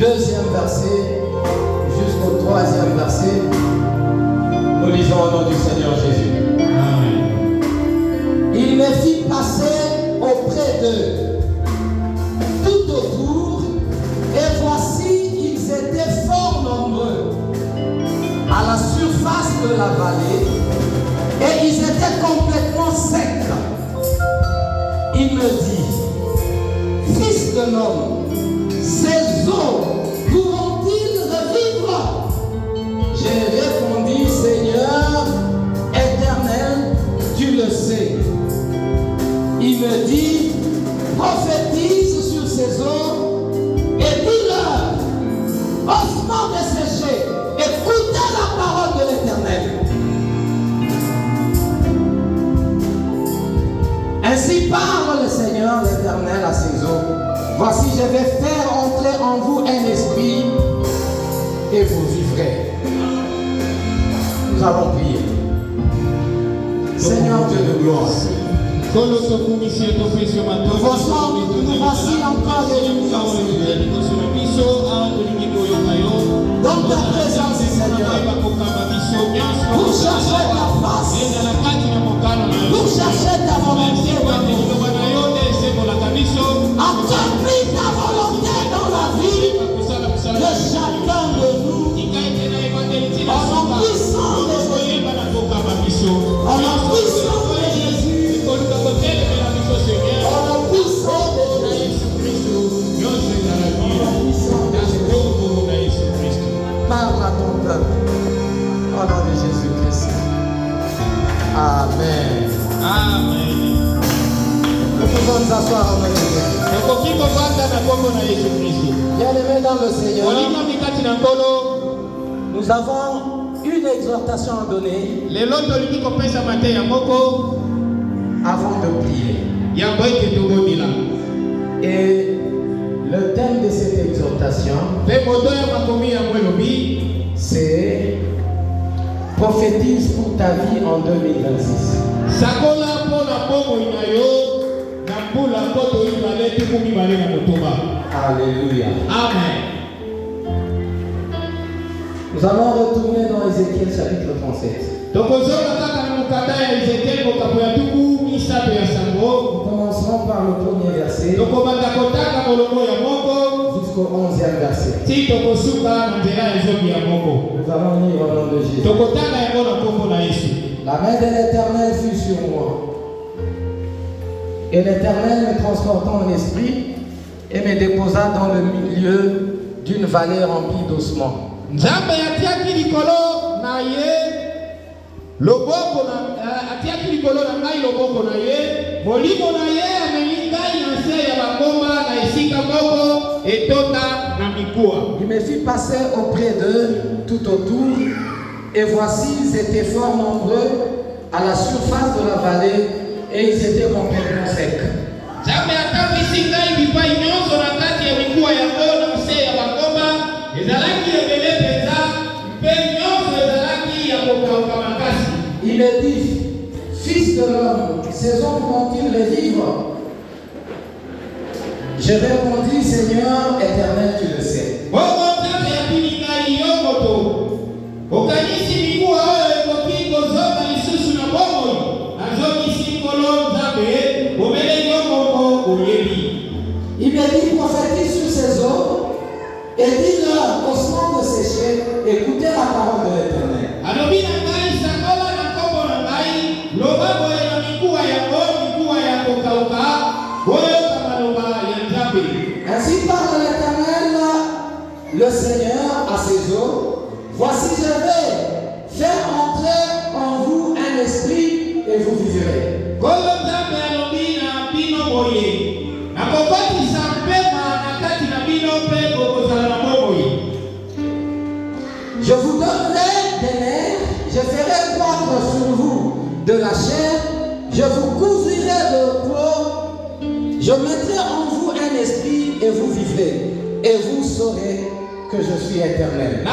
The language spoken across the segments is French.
deuxième verset jusqu'au troisième verset. Nous lisons au nom du Seigneur Jésus. Amen. Il me fit passer auprès d'eux, tout autour, et voici, ils étaient fort nombreux à la surface de la vallée, et ils étaient complètement secs. Il me dit, fils de l'homme, ces eaux pourront-ils revivre? J'ai répondu, Seigneur éternel, tu le sais. Il me dit, prophétise sur ces eaux et dis-leur, ossements desséchés, écoutez la parole de l'Éternel. Ainsi parle le Seigneur l'Éternel à ces eaux. Voici, je vais faire entrer en vous un esprit et vous vivrez. Nous allons prier. Seigneur Dieu de gloire, nous voici encore dans ta présence, Seigneur, pour chercher ta face, pour chercher ta volonté. Accomplis ta volonté dans la vie de chacun de nous. En nom puissant de Jésus. En nom puissant de Jésus. En nom puissant de Jésus. Parle à ton peuple. Au nom de Jésus-Christ. Amen. Amen. Nous pouvons nous asseoir en nom de Jésus. Bien-aimés dans le Seigneur, nous avons une exhortation à donner avant de prier. Et le thème de cette exhortation, c'est prophétise pour ta vie en 2026. Alléluia. Amen. Nous allons retourner dans Ézéchiel chapitre 37. Nous commencerons par le premier verset jusqu'au 11e verset. Nous allons lire au nom de Jésus. La main de l'Éternel fut sur moi. Et l'Éternel me transporta en esprit et me déposa dans le milieu d'une vallée remplie d'ossements. Il me fit passer auprès d'eux tout autour, et voici, ils étaient fort nombreux à la surface de la vallée, et ils étaient complètement secs. Il me dit, fils de l'homme, ces hommes vont-ils revivre? Je répondis, Seigneur éternel, tu le sais. Il me dit, prophétise sur ces eaux et dis-leur, ossements desséchés, écoutez la parole de l'Éternel. Ainsi parle l'Éternel, le Seigneur, à ces eaux. Voici, je vais faire entrer en vous un esprit et vous vivrez. Je vous donnerai des nerfs, je ferai croître sur vous de la chair, je vous couvrirai de peau, je mettrai en vous un esprit et vous vivrez, et vous saurez que je suis éternel.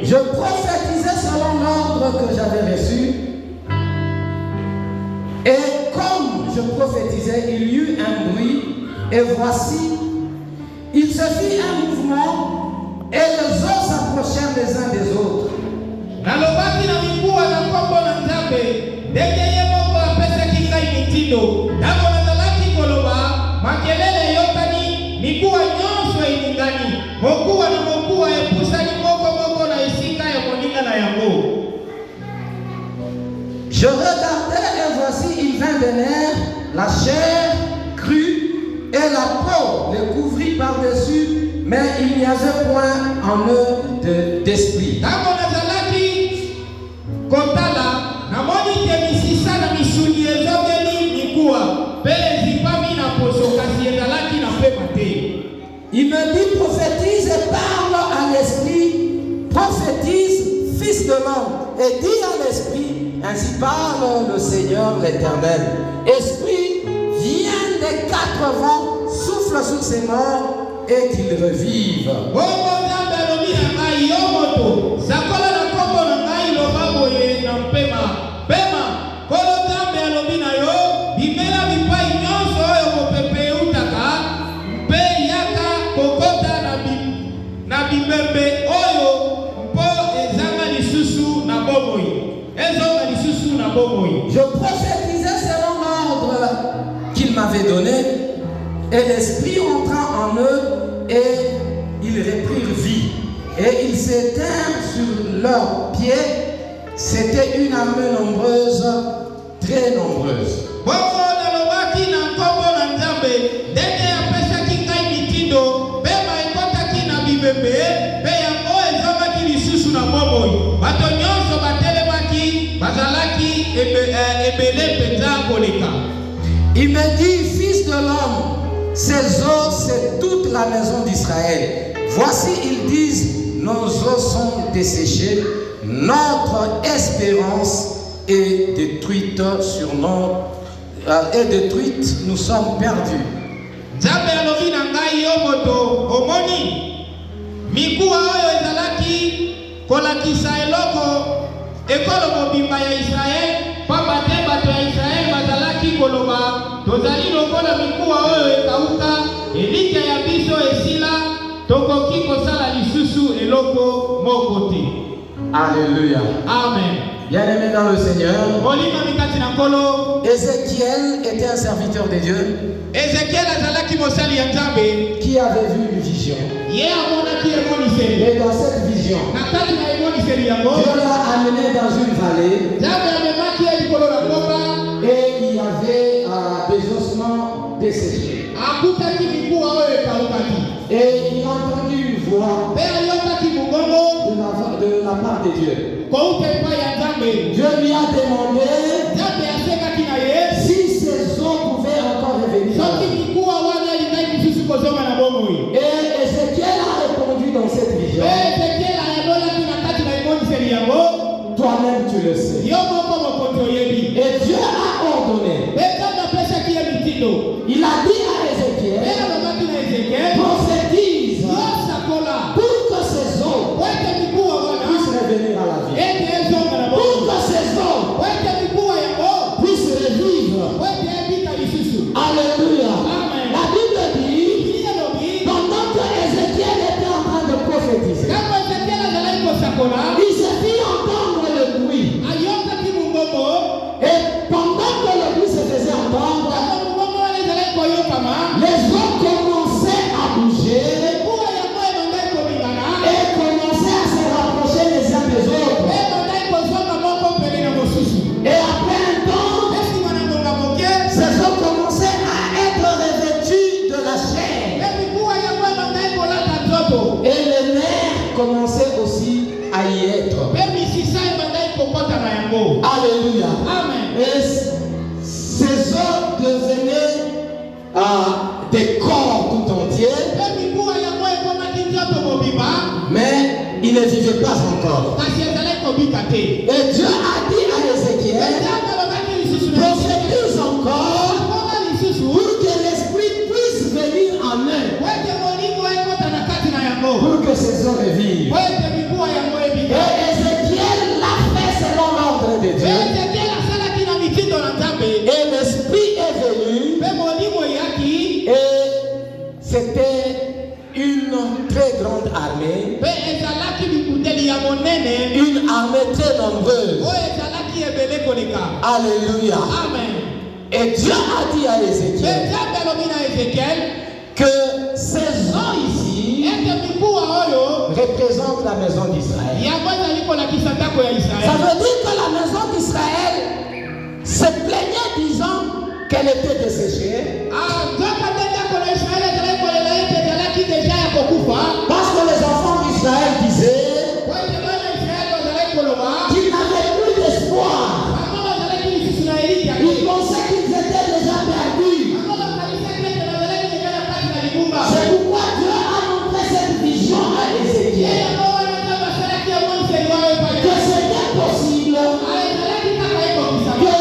Je prophétisais selon l'ordre que j'avais reçu. Et comme je prophétisais, il y eut un bruit. Et voici, il se fit un mouvement et les eaux s'approchèrent les uns des autres. Je regardais et voici il vint des nerfs, la chair crue et la peau les couvrit par-dessus, mais il n'y avait point en eux d'esprit. Il me dit prophétise et parle à l'esprit, prophétise fils de l'homme, et dis à l'esprit, ainsi parle le Seigneur l'Éternel. Esprit, viens des quatre vents, souffle sur ces morts et qu'ils revivent. Je prophétisais selon l'ordre qu'il m'avait donné, et l'esprit entra en eux, et ils reprirent vie. Et ils s'éteinrent sur leurs pieds. C'était une armée nombreuse, très nombreuse. Il me dit, fils de l'homme, ces eaux, c'est toute la maison d'Israël. Voici, ils disent, nos eaux sont desséchées, notre espérance est détruite sur nous sommes perdus. ekolo mobimba ya Israel pamba te bato ya Israel bazalaki koloba tozali lokola mikuwa oyo ekauka elika ya biso esila tokoki kosala lisusu eloko moko te. Alléluia. Amen. Bien-aimé dans le Seigneur, Ézéchiel était un serviteur de Dieu qui avait vu une vision. Et dans cette vision, Dieu l'a amené dans une vallée et il y avait des ossements desséchés. Et il a entendu une voix de la part de Dieu. Dieu lui a demandé si ces eaux pouvaient encore revenir. Et Ézéchiel a répondu dans cette vision. Toi-même tu le sais. Et Dieu a ordonné. Il a dit à Ézéchiel, prophétise pour que ces eaux puissent revenir à la vie. Pour que ces eaux puissent revivre. Alléluia. La Bible dit, pendant que Ézéchiel était en train de prophétiser, il se fit entendre le bruit. Et pendant que le bruit se faisait entendre, les eaux commençaient à bouger et commençaient à se rapprocher les uns des autres. Et après un temps, ces eaux commençaient à être revêtues de la chair. Et les nerfs commençaient aussi à y être. Alléluia. Amen. Et ces eaux devenaient des corps tout entiers. Mais ils ne vivaient pas encore. Et Dieu a dit à Ézéchiel, prophétise encore pour que l'esprit puisse venir en eux. très grande armée, Pe ezalaki bikundeli ya monene. une armée très nombreuse. Oyo ezalaki ebele koleka. Alléluia. Amen. Et Dieu a dit à Pe Ézéchiel Nzambe alobi na Ezekiel que ces gens ici ete mikuwa oyo représentent la maison d'Israël. yango ezali kolakisa ndako ya Ça Israeli. veut dire que la maison d'Israël se plaignait disant qu'elle était desséchée Nzoka nde ndako na Israeli ezalaki kolela ete ezalaki deja ya kokufa. parce que les enfants d'Israël disaient Po ete bana Israeli bazalaki koloba qu'ils n'avaient plus d'espoir. bango bazalaki lisusu na eliki ya Ils pensaient qu'ils étaient déjà perdus. bango bakanisaki ete bazalaki deja na kati na libumba. C'est pourquoi Dieu a montré cette vision à Ézéchiel yango wana Nzambe asalaki yango mseli wayo epai que c'était possible ezalaki kaka ekokisama que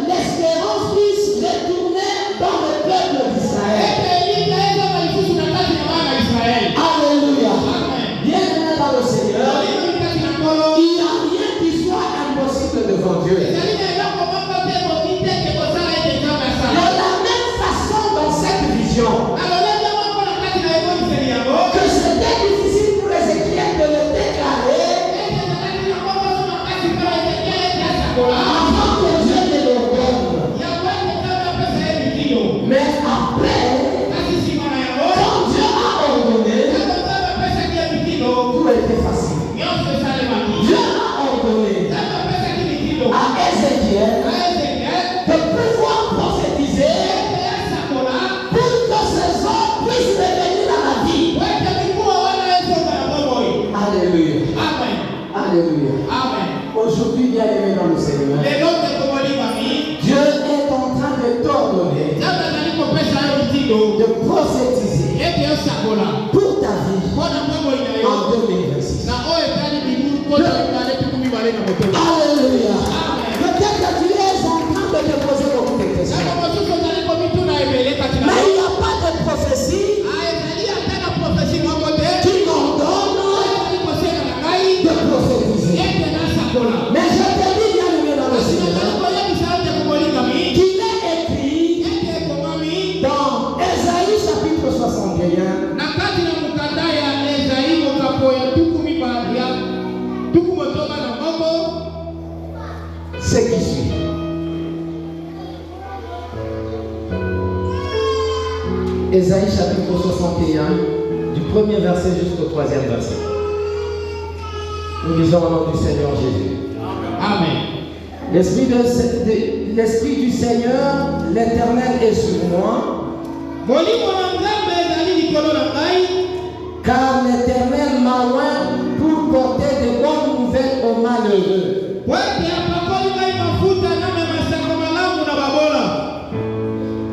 l'espérance puisse retourner dans le peuple d'Israël. ete eliki ezonga lisusu na kati na bana ya Israeli. Alléluia. Amen. Bien-aimés dans le Seigneur, Olimo kati na nkolo il n'y a rien qui soit impossible devant Dieu. ezali na eloko moko te ekoki te ke kosala ete Nzambe De asala. la même façon dans cette vision, alolenge moko na kati na yango mseli yango que c'était difficile pour Ézéchiel de le déclarer ete ezalaki na moko makasi mpona Ezekiel ete asakola avant que Dieu ne l'ordonne. yango ete Nzambe apesa ye mitindo. Mais après, kasi nsima na yango quand Dieu a ordonné, ntango Nzambe apesaki ye mitindo tout était facile. nyonso esalemaki. Dieu a ordonné Nzambe apesaki mitindo à Ézéchiel na Ezekiel de pouvoir prophétiser ete asakola pour que ces hommes puissent revenir à la vie. po ete mikuwa wana ezonga na bomoi. Alléluia. Amen. Alléluia. Amen. Aujourd'hui, bien-aimés dans le Seigneur, lelo tekobolingami Dieu est en train de t'ordonner Nzambe azali kopesa yo mitindo de prophétiser ete osakola pour ta vie mpona bomoi na yo en 2026. na oyo etali bibu kota mibale tuku mibale na motoba. Alléluia. Peut-être que tu es en train de te poser beaucoup de questions. Ntango mosusu ozali komituna ebele kati na Mais yo il n'y a pas de prophétie ezali ata na profesi moko te qui m'ordonne ezali kosenga na ngai de prophétiser. ete nasakola. Mais je te dis, bien-aimé dans le kasi nazali Seigneur, koyebisa yo te kobolingami qu'il est écrit ete ekomami dans Ésaïe chapitre 61, na kati na mokanda ya Ezayi mokapo ya tuku mibale ya tuku motoba na moko ce qui suit. Ésaïe chapitre 61, du premier verset jusqu'au troisième verset. Nous lisons au nom du Seigneur Jésus. Amen. L'Esprit du Seigneur, l'Éternel est sur moi, molimo na Nzambe ezali likolo na ngai car l'Éternel m'a oint pour porter de bonnes nouvelles aux malheureux. po ete apakoli ngai mafuta na memasako malamu na babola.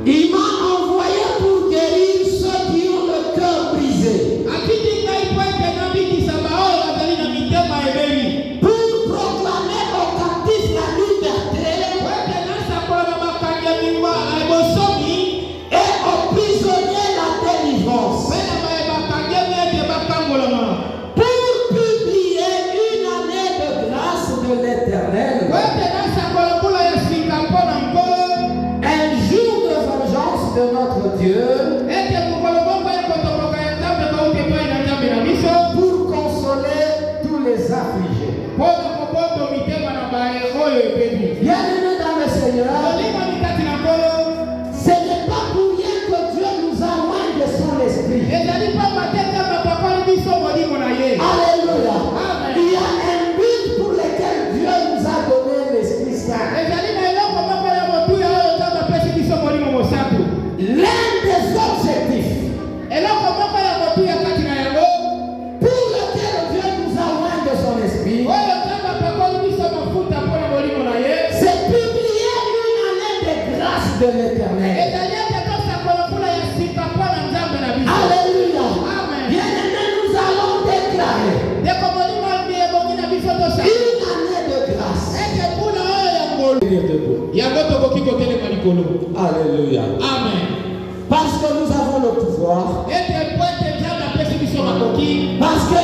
Il m'a envoyé pour guérir ceux qui ont le cœur brisé, atindi ngai po ete nabikisa baoyo bazali na mitema ebeli, pour proclamer aux captifs la liberté po ete nasakola na bakangi ya mingwa ebosomi et aux prisonniers la délivrance, mpe na bakangemi ete bakangolama, pour publier une année de grâce de l'Éternel, po ete nasakola mbula ya sika mpo na nkolo, un jour de vengeance de notre Dieu, ete mokolo moko ya kotomboka ya Nzambe kauti epai na Nzambe na biso, pour consoler tous les affligés. mpo na koboto mitema na baye oyo ebebi. Bien-aimés dans le Seigneur, Olimami kati na nkolo ce n'est pas pour rien que Dieu nous a oint de son esprit. ezali pamba te Nzambe apakoli biso molimo na ye. Alléluia. Amen. Il y a un but pour lequel Dieu nous a donné l'Esprit Saint. ezali na eloko moko ya motuya oyo Nzambe apesi biso molimo mosantu. L'un des objectifs eloko moko ya motuya kati na yango pour lequel Dieu nous a oint de son esprit, oyo Nzambe apakoli biso mafuta mpo na molimo na ye c'est publier une année de grâce de l'Éternel. ezali ete tosakola mbula ya sika mpo na Nzambe na biso. Alléluia. Amen. Bien-aimés, nous allons déclarer ndeko molimo ebongi na biso tosala une année de grâce. ete mbula oyo ya ngolu yango tokoki kotelema likolo. Alléluia. Amen. Parce que nous avons le pouvoir, ete po ete Nzambe apesi biso makoki parce que